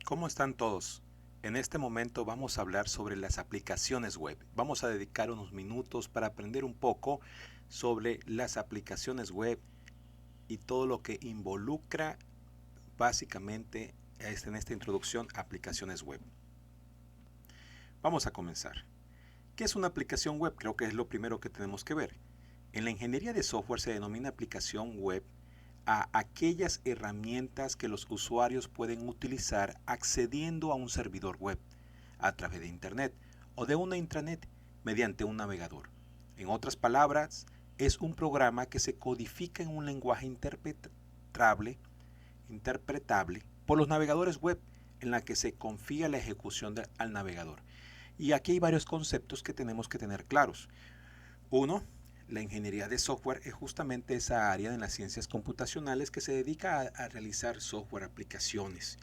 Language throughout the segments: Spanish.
¿Cómo están todos? En este momento vamos a hablar sobre las aplicaciones web. Vamos a dedicar unos minutos para aprender un poco sobre las aplicaciones web y todo lo que involucra básicamente en esta introducción aplicaciones web. Vamos a comenzar. ¿Qué es una aplicación web? Creo que es lo primero que tenemos que ver. En la ingeniería de software se denomina aplicación web a aquellas herramientas que los usuarios pueden utilizar accediendo a un servidor web a través de Internet o de una intranet mediante un navegador. En otras palabras, es un programa que se codifica en un lenguaje interpretable por los navegadores web en la que se confía la ejecución al navegador. Y aquí hay varios conceptos que tenemos que tener claros. Uno, la ingeniería de software es justamente esa área de las ciencias computacionales que se dedica a realizar software, aplicaciones,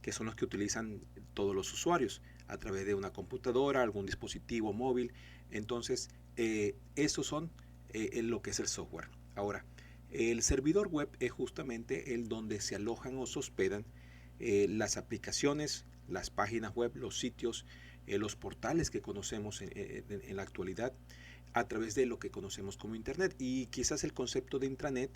que son los que utilizan todos los usuarios a través de una computadora, algún dispositivo móvil. Entonces, esos son lo que es el software. Ahora, el servidor web es justamente el donde se alojan o se hospedan las aplicaciones, las páginas web, los sitios, los portales que conocemos en la actualidad a través de lo que conocemos como Internet. Y quizás el concepto de intranet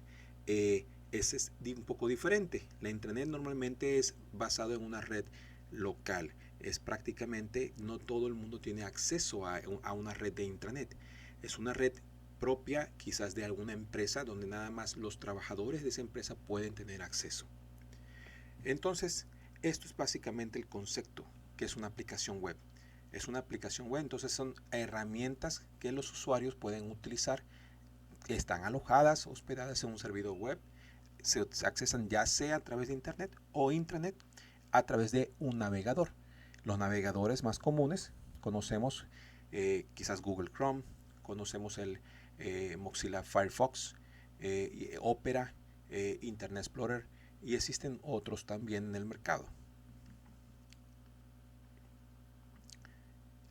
es un poco diferente. La intranet normalmente es basado en una red local. Es prácticamente, no todo el mundo tiene acceso a una red de intranet. Es una red propia quizás de alguna empresa donde nada más los trabajadores de esa empresa pueden tener acceso. Entonces, esto es básicamente el concepto que es una aplicación web. Es una aplicación web, entonces son herramientas que los usuarios pueden utilizar, están alojadas, hospedadas en un servidor web, se accesan ya sea a través de internet o intranet a través de un navegador. Los navegadores más comunes conocemos quizás Google Chrome, conocemos el Mozilla Firefox, Opera, Internet Explorer y existen otros también en el mercado.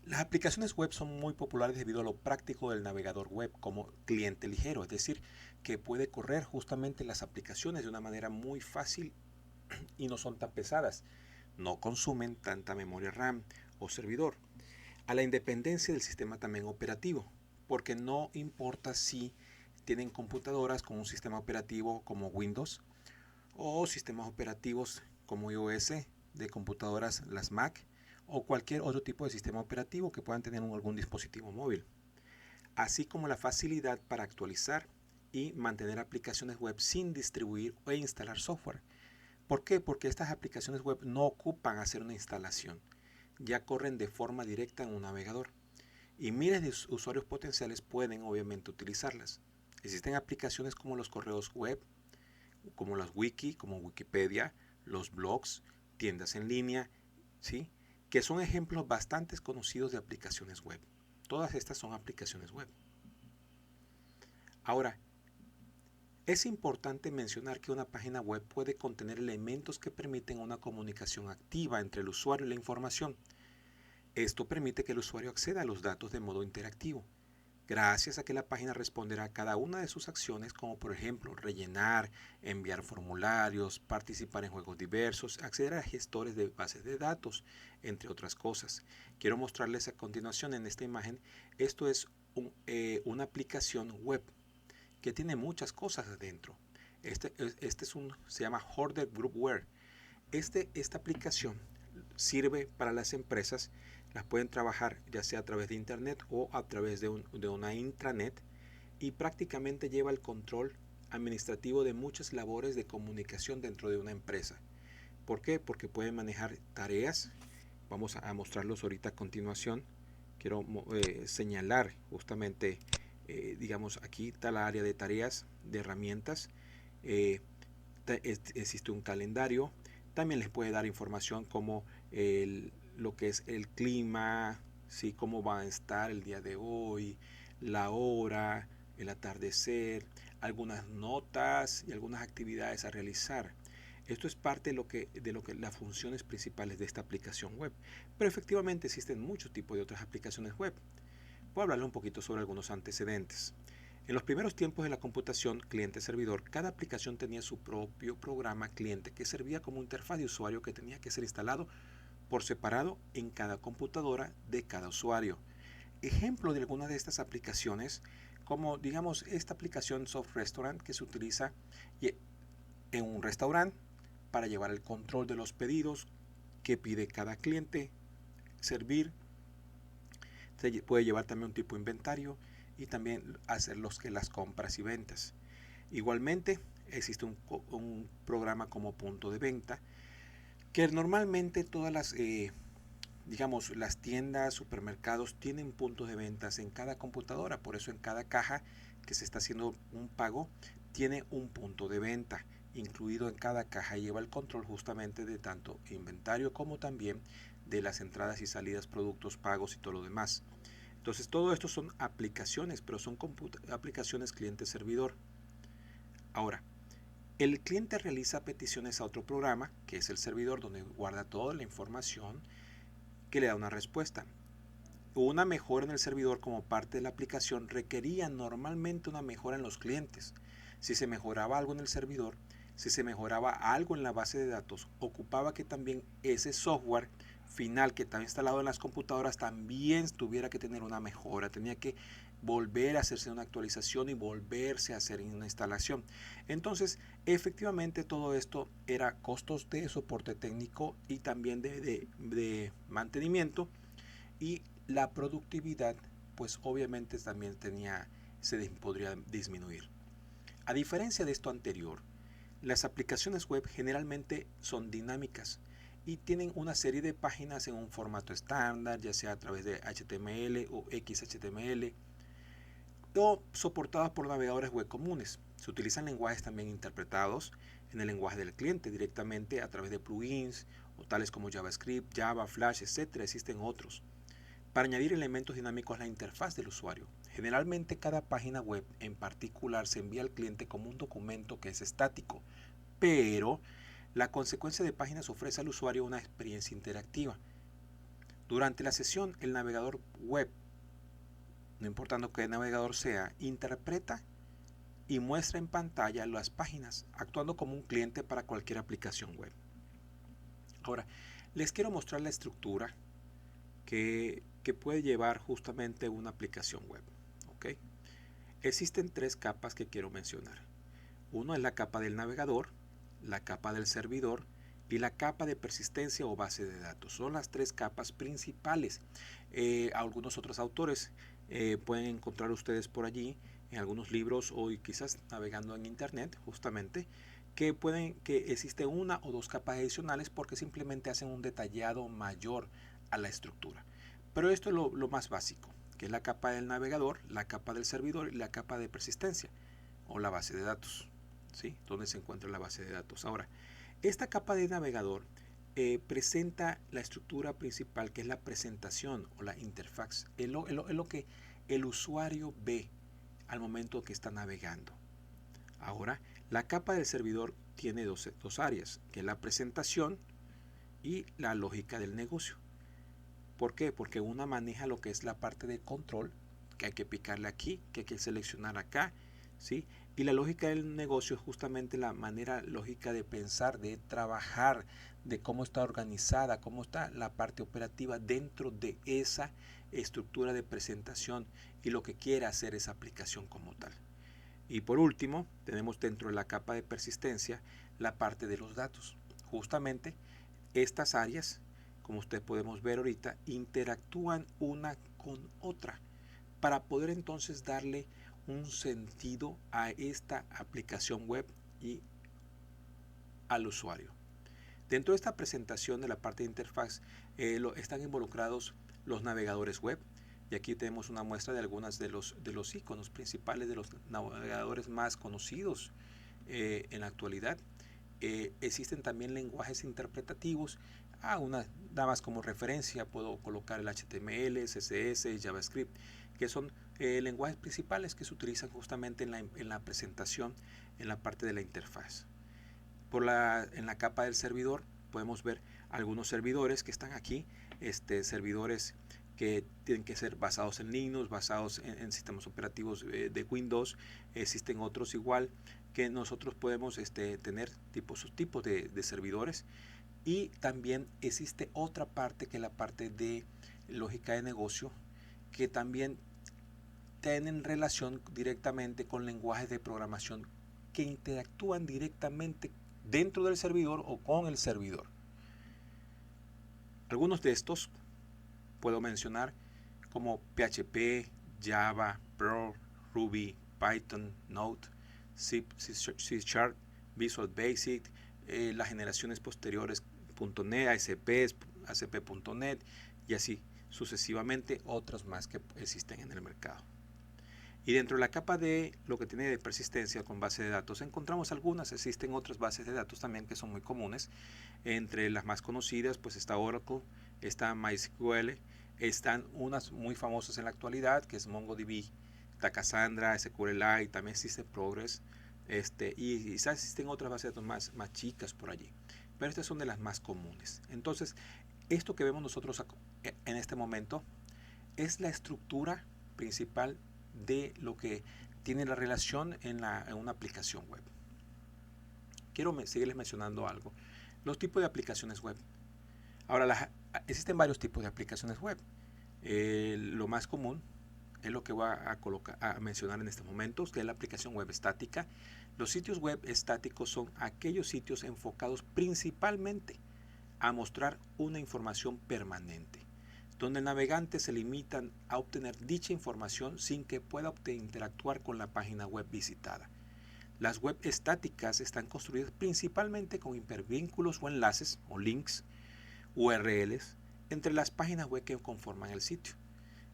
Las aplicaciones web son muy populares debido a lo práctico del navegador web como cliente ligero, es decir, que puede correr justamente las aplicaciones de una manera muy fácil y no son tan pesadas. No consumen tanta memoria RAM o servidor. A la independencia del sistema también operativo, porque no importa si tienen computadoras con un sistema operativo como Windows o sistemas operativos como iOS de computadoras, las Mac o cualquier otro tipo de sistema operativo que puedan tener algún dispositivo móvil, así como la facilidad para actualizar y mantener aplicaciones web sin distribuir o instalar software. ¿Por qué? Porque estas aplicaciones web no ocupan hacer una instalación, ya corren de forma directa en un navegador y miles de usuarios potenciales pueden obviamente utilizarlas. Existen aplicaciones como los correos web, como las wiki, como Wikipedia, los blogs, tiendas en línea, ¿sí? Que son ejemplos bastante conocidos de aplicaciones web. Todas estas son aplicaciones web. Ahora, es importante mencionar que una página web puede contener elementos que permiten una comunicación activa entre el usuario y la información. Esto permite que el usuario acceda a los datos de modo interactivo, gracias a que la página responderá a cada una de sus acciones, como por ejemplo rellenar, enviar formularios, participar en juegos diversos, acceder a gestores de bases de datos, entre otras cosas. Quiero mostrarles a continuación en esta imagen, esto es una aplicación web que tiene muchas cosas adentro. Se llama Hoarder Groupware. Esta aplicación sirve para las empresas, las pueden trabajar ya sea a través de internet o a través de una intranet y prácticamente lleva el control administrativo de muchas labores de comunicación dentro de una empresa. ¿Por qué? Porque pueden manejar tareas. Vamos a mostrarlos ahorita a continuación. Quiero señalar justamente, digamos, aquí está la área de tareas, de herramientas. Eh, Existe un calendario. También les puede dar información como lo que es el clima, ¿sí? Cómo va a estar el día de hoy, la hora, el atardecer, algunas notas y algunas actividades a realizar. Esto es parte de lo que las funciones principales de esta aplicación web. Pero efectivamente existen muchos tipos de otras aplicaciones web. Voy a hablarle un poquito sobre algunos antecedentes. En los primeros tiempos de la computación cliente-servidor, cada aplicación tenía su propio programa cliente que servía como interfaz de usuario que tenía que ser instalado por separado en cada computadora de cada usuario. Ejemplo de alguna de estas aplicaciones, como digamos esta aplicación Soft Restaurant que se utiliza en un restaurante para llevar el control de los pedidos que pide cada cliente, servir, se puede llevar también un tipo de inventario y también hacer las compras y ventas. Igualmente existe un programa como punto de venta que normalmente todas las tiendas, supermercados tienen puntos de ventas en cada computadora, por eso en cada caja que se está haciendo un pago tiene un punto de venta incluido en cada caja y lleva el control justamente de tanto inventario como también de las entradas y salidas, productos, pagos y todo lo demás. Entonces todo esto son aplicaciones, pero son aplicaciones cliente-servidor. Ahora, el cliente realiza peticiones a otro programa, que es el servidor, donde guarda toda la información que le da una respuesta. Una mejora en el servidor como parte de la aplicación requería normalmente una mejora en los clientes. Si se mejoraba algo en el servidor, si se mejoraba algo en la base de datos, ocupaba que también ese software final que estaba instalado en las computadoras también tuviera que tener una mejora, tenía que volver a hacerse una actualización y volverse a hacer una instalación. Entonces, efectivamente todo esto era costos de soporte técnico y también de mantenimiento, y la productividad pues obviamente también podría disminuir. A diferencia de esto anterior, las aplicaciones web generalmente son dinámicas y tienen una serie de páginas en un formato estándar, ya sea a través de HTML o XHTML, o soportadas por navegadores web comunes. Se utilizan lenguajes también interpretados en el lenguaje del cliente directamente a través de plugins o tales como JavaScript, Java, Flash, etc. Existen otros para añadir elementos dinámicos a la interfaz del usuario. Generalmente cada página web en particular se envía al cliente como un documento que es estático, pero la consecuencia de páginas ofrece al usuario una experiencia interactiva. Durante la sesión, el navegador web, no importando qué navegador sea, interpreta y muestra en pantalla las páginas, actuando como un cliente para cualquier aplicación web. Ahora, les quiero mostrar la estructura que puede llevar justamente una aplicación web. ¿Okay? Existen tres capas que quiero mencionar. Uno es la capa del navegador, la capa del servidor y la capa de persistencia o base de datos. Son las tres capas principales. Algunos otros autores pueden encontrar ustedes por allí en algunos libros o quizás navegando en internet justamente que existe una o dos capas adicionales porque simplemente hacen un detallado mayor a la estructura. Pero esto es lo más básico, que es la capa del navegador, la capa del servidor y la capa de persistencia o la base de datos, ¿sí? Donde se encuentra la base de datos. Ahora, esta capa de navegador presenta la estructura principal, que es la presentación o la interfaz. Es lo que el usuario ve al momento que está navegando. Ahora, la capa del servidor tiene dos áreas, que es la presentación y la lógica del negocio. ¿Por qué? Porque una maneja lo que es la parte de control, que hay que picarle aquí, que hay que seleccionar acá, ¿sí? Y la lógica del negocio es justamente la manera lógica de pensar, de trabajar, de cómo está organizada, cómo está la parte operativa dentro de esa estructura de presentación y lo que quiere hacer esa aplicación como tal. Y por último, tenemos dentro de la capa de persistencia la parte de los datos. Justamente estas áreas, como ustedes podemos ver ahorita, interactúan una con otra para poder entonces darle un sentido a esta aplicación web y al usuario. Dentro de esta presentación de la parte de interfaz están involucrados los navegadores web, y aquí tenemos una muestra de algunos de los iconos principales de los navegadores más conocidos en la actualidad. Existen también lenguajes interpretativos. Nada más como referencia puedo colocar el HTML, CSS, JavaScript, que son lenguajes principales que se utilizan justamente en la presentación, en la parte de la interfaz. En la capa del servidor podemos ver algunos servidores que están aquí, servidores que tienen que ser basados en Linux, basados en sistemas operativos de Windows. Existen otros igual que nosotros podemos tener sus tipos de servidores. Y también existe otra parte que es la parte de lógica de negocio, que también tienen relación directamente con lenguajes de programación que interactúan directamente dentro del servidor o con el servidor. Algunos de estos puedo mencionar como PHP, Java, Perl, Ruby, Python, Node, C Sharp, Visual Basic, las generaciones posteriores .NET, ASP.NET y así sucesivamente otros más que existen en el mercado. Y dentro de la capa de lo que tiene de persistencia con base de datos encontramos algunas, existen otras bases de datos también que son muy comunes. Entre las más conocidas pues está Oracle, está MySQL, están unas muy famosas en la actualidad que es MongoDB, está Cassandra, SQLite, también existe Progress, y quizás existen otras bases de datos más chicas por allí, pero estas son de las más comunes. Entonces, esto que vemos nosotros en este momento es la estructura principal de lo que tiene la relación en una aplicación web. Quiero seguirles mencionando algo. Los tipos de aplicaciones web. Ahora, existen varios tipos de aplicaciones web. Lo más común es lo que voy a mencionar en estos momentos, que es la aplicación web estática. Los sitios web estáticos son aquellos sitios enfocados principalmente a mostrar una información permanente, donde el navegante se limita a obtener dicha información sin que pueda interactuar con la página web visitada. Las web estáticas están construidas principalmente con hipervínculos o enlaces o links, URLs, entre las páginas web que conforman el sitio.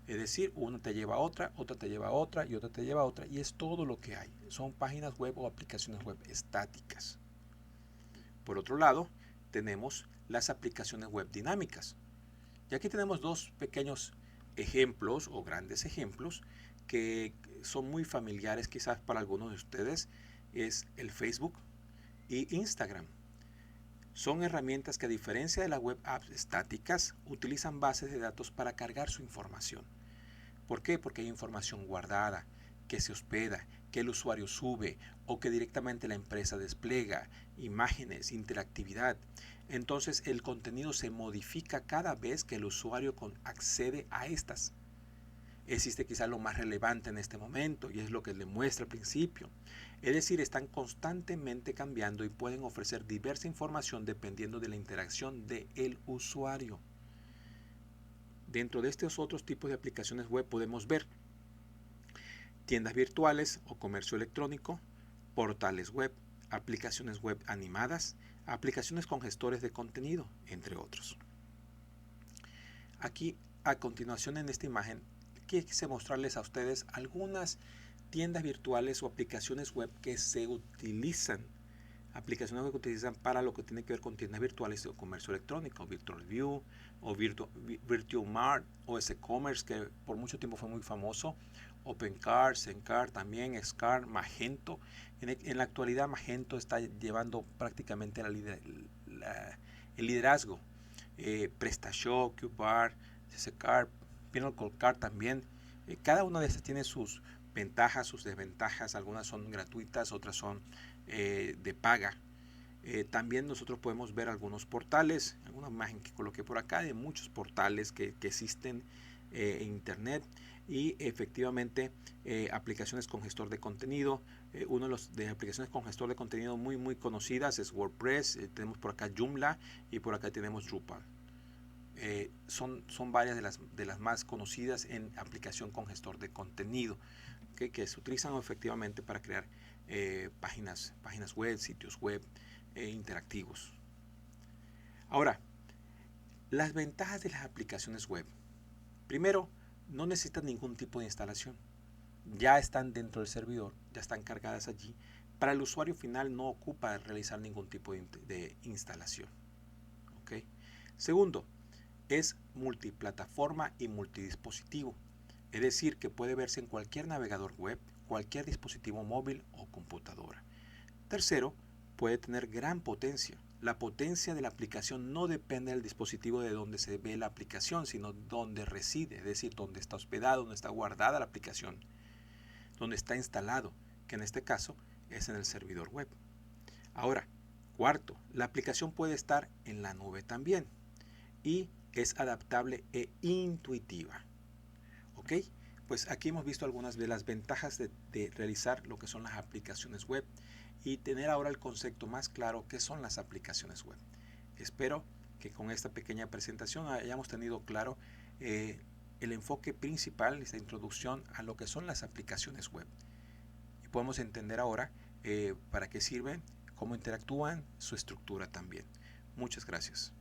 Es decir, una te lleva a otra, otra te lleva a otra y otra te lleva a otra, y es todo lo que hay. Son páginas web o aplicaciones web estáticas. Por otro lado, tenemos las aplicaciones web dinámicas. Y aquí tenemos dos pequeños ejemplos o grandes ejemplos que son muy familiares quizás para algunos de ustedes. Es el Facebook y Instagram. Son herramientas que, a diferencia de las web apps estáticas, utilizan bases de datos para cargar su información. ¿Por qué? Porque hay información guardada, que se hospeda, que el usuario sube o que directamente la empresa despliega, imágenes, interactividad. Entonces el contenido se modifica cada vez que el usuario accede a estas. Existe quizá lo más relevante en este momento y es lo que le muestra al principio. Es decir, están constantemente cambiando y pueden ofrecer diversa información dependiendo de la interacción del usuario. Dentro de estos otros tipos de aplicaciones web podemos ver tiendas virtuales o comercio electrónico, portales web, aplicaciones web animadas, aplicaciones con gestores de contenido, entre otros. Aquí, a continuación en esta imagen, quise mostrarles a ustedes algunas tiendas virtuales o aplicaciones web que se utilizan, para lo que tiene que ver con tiendas virtuales o comercio electrónico, Virtual View o Virtual Mart o S-Commerce, que por mucho tiempo fue muy famoso, OpenCart, Zencart también, Scar, Magento. En la actualidad Magento está llevando prácticamente el liderazgo. PrestaShop, QBar, CCCart, Pinnacle Cart también. Cada una de estas tiene sus ventajas, sus desventajas. Algunas son gratuitas, otras son de paga. También nosotros podemos ver algunos portales, alguna imagen que coloqué por acá de muchos portales que existen en internet, y efectivamente aplicaciones con gestor de contenido. Una de las aplicaciones con gestor de contenido muy conocidas es WordPress. Tenemos por acá Joomla y por acá tenemos Drupal. Son varias de las más conocidas en aplicación con gestor de contenido, que se utilizan efectivamente para crear páginas web, sitios web interactivos. Ahora, las ventajas de las aplicaciones web. Primero, no necesitan ningún tipo de instalación. Ya están dentro del servidor, ya están cargadas allí. Para el usuario final no ocupa realizar ningún tipo de instalación. ¿Okay? Segundo, es multiplataforma y multidispositivo. Es decir, que puede verse en cualquier navegador web, cualquier dispositivo móvil o computadora. Tercero, puede tener gran potencia. La potencia de la aplicación no depende del dispositivo de donde se ve la aplicación, sino donde reside, es decir, donde está hospedado, donde está guardada la aplicación, donde está instalado, que en este caso es en el servidor web. Ahora, cuarto, la aplicación puede estar en la nube también y es adaptable e intuitiva. ¿Ok? Pues aquí hemos visto algunas de las ventajas de realizar lo que son las aplicaciones web y tener ahora el concepto más claro que son las aplicaciones web. Espero que con esta pequeña presentación hayamos tenido claro el enfoque principal, esta introducción a lo que son las aplicaciones web. Y podemos entender ahora para qué sirven, cómo interactúan, su estructura también. Muchas gracias.